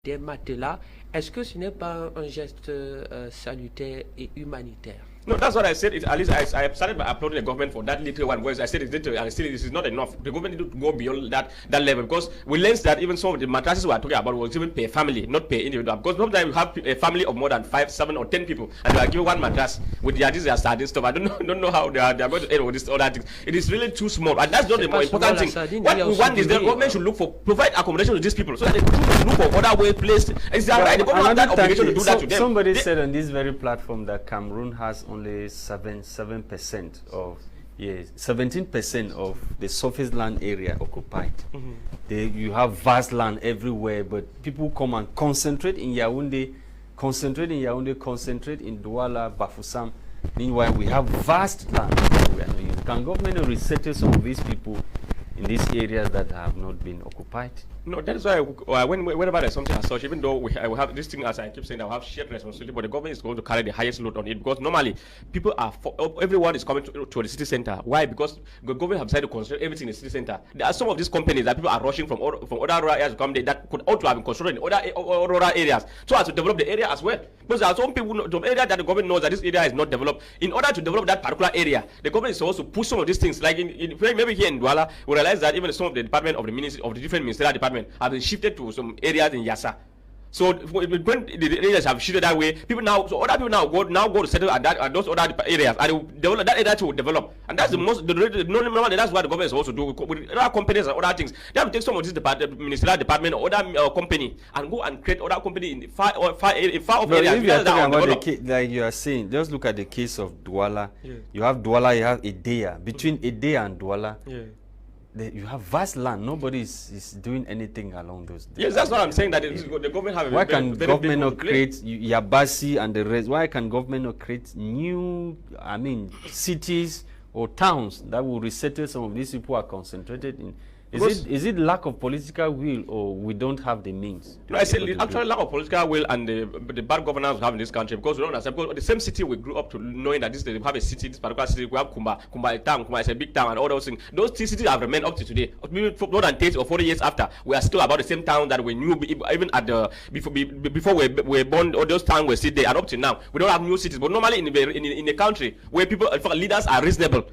des matelas. Est-ce que ce n'est pas un geste salutaire et humanitaire? No, that's what I said. At least I started by applauding the government for that little one. Because I said it's little, and still this is not enough. The government need to go beyond that level, because we learned that even some of the mattresses we are talking about was even per family, not per individual. Because sometimes you have a family of more than 5, 7, or 10 people, and you are given one mattress with their this starting stuff. I don't know how they are going to end with this other things. It is really too small, and that's not the more important thing. What we want is the government should look for provide accommodation to these people, so that they could look for other ways placed. Is that right? The government has that obligation to do that to them. Somebody said on this very platform that Cameroon has only 7% of 17% of the surface land area occupied. You have vast land everywhere, but people come and concentrate in Yaoundé, concentrate in Douala, Bafoussam. Meanwhile, we have vast land everywhere. Can government resettle some of these people in these areas that have not been occupied? No, that is why whenever there's something as such, even though we have this thing, as I keep saying, I have shared responsibility, but the government is going to carry the highest load on it, because normally people are everyone is coming to the city center. Why? Because the government have decided to concentrate everything in the city center. There are some of these companies that people are rushing from other rural areas to come there that could also have been constructed in other rural areas, so as to develop the area as well. Because there are some people, some area that the government knows that this area is not developed. In order to develop that particular area, the government is supposed to push some of these things. Like maybe here in Douala, we realize that even some of the department of the ministry of the different ministerial department have been shifted to some areas in Yassa. So when the areas have shifted that way, people now, so other people now go to settle at those other areas, and develop that area to develop. And that's the most normally that's what the government is supposed to do with other companies and other things. They have to take some of this ministerial department or other company and go and create other company in far off areas. If you are talking about the like you are saying, just look at the case of Douala. You have Douala, you have Idea. Between Idea and Douala, you have vast land. Nobody is doing anything along those. Yes, that's what I'm saying. That the government have. Why can government not create Yabasi and the rest? Why can government not create new, cities or towns that will resettle some of these people who are concentrated in? Is it lack of political will, or we don't have the means? No, I say actually lack of political will and the bad governance we have in this country, because we don't understand. Because the same city we grew up to knowing that they have a city, this particular city, we have Kumba a town, Kumba is a big town, and all those things. Those cities have remained up to today. More than 30 or 40 years after, we are still about the same town that we knew even at the before we were born. All those towns were still there, and up to now, we don't have new cities. But normally in a country where people, leaders are reasonable,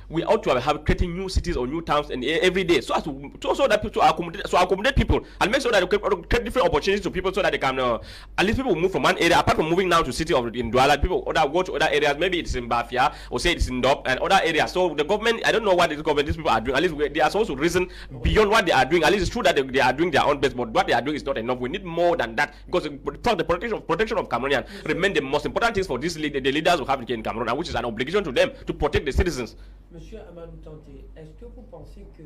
we ought to have creating new cities or new towns every day, so that people accommodate people and make sure that they create different opportunities to people, so that they can at least people move from one area. Apart from moving now to city of in Douala, people go to other areas. Maybe it's in Bafia or say it's in Dop and other areas. So the government, I don't know what these people are doing. At least they are supposed to reason beyond what they are doing. At least it's true that they are doing their own best, but what they are doing is not enough. We need more than that, because the protection of Cameroonians remain the most important things for the leaders who have in Cameroon, which is an obligation to them to protect the citizens. Monsieur Amadou Tanté, est-ce que vous pensez que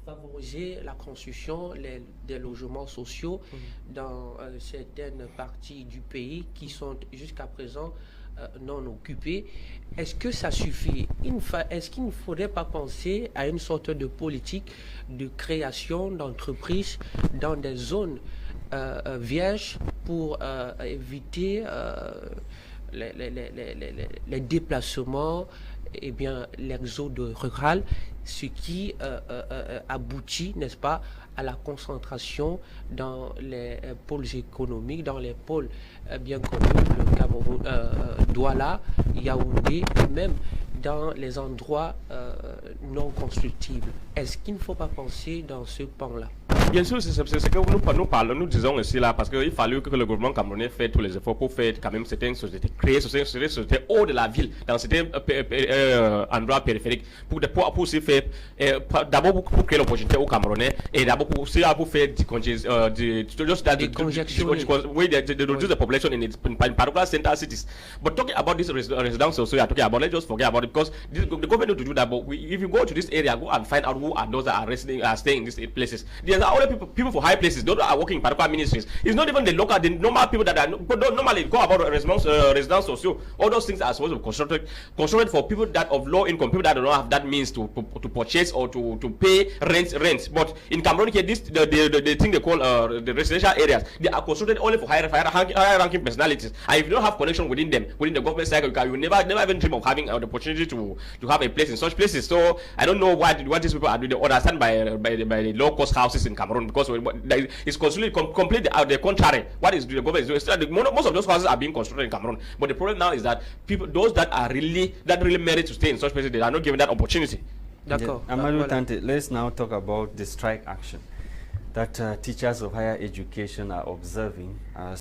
favoriser la construction des logements sociaux dans certaines parties du pays qui sont jusqu'à présent non occupées, est-ce que ça suffit? Est-ce qu'il ne faudrait pas penser à une sorte de politique de création d'entreprises dans des zones vierges pour éviter les déplacements, l'exode rural, ce qui aboutit, n'est-ce pas, à la concentration dans les pôles économiques, dans les pôles bien connus, le Cameroun, Douala, Yaoundé, et même dans les endroits non constructibles. Est-ce qu'il ne faut pas penser dans ce pan-là? Bien sûr, c'est ce que nous disons ici là, parce qu'il fallu que le gouvernement camerounais fasse tous les efforts pour faire quand même certaines sociétés, créer certaines sociétés hors de la ville, dans certains endroits périphériques, pour aussi faire, d'abord pour créer l'opportunité aux Camerounais, et d'abord pour faire de reduce the population in particular central cities. But talking about this residential, also, you're talking about, let's just forget about it, because the government need to do that. But if you go to this area, go and find out who are those that are staying in these places. There are other people for high places, those that are working in particular ministries. It's not even the normal people that don't normally go about residence social. All those things are supposed to be constructed for people that of low income, people that do not have that means to purchase or to pay rent. But in Cameroon here, the thing they call the residential areas, they are constructed only for higher ranking personalities. And if you don't have connection within them, within the government cycle, you will never even dream of having the opportunity to have a place in such places. So I don't know what these people are doing. They understand by the low cost houses in Cameroon. Cameroon, because it's completely out the contrary. What is the government is doing? Most of those houses are being constructed in Cameroon, but the problem now is that those that really merit to stay in such places, they are not given that opportunity. Amadou Tante, let's now talk about the strike action that teachers of higher education are observing as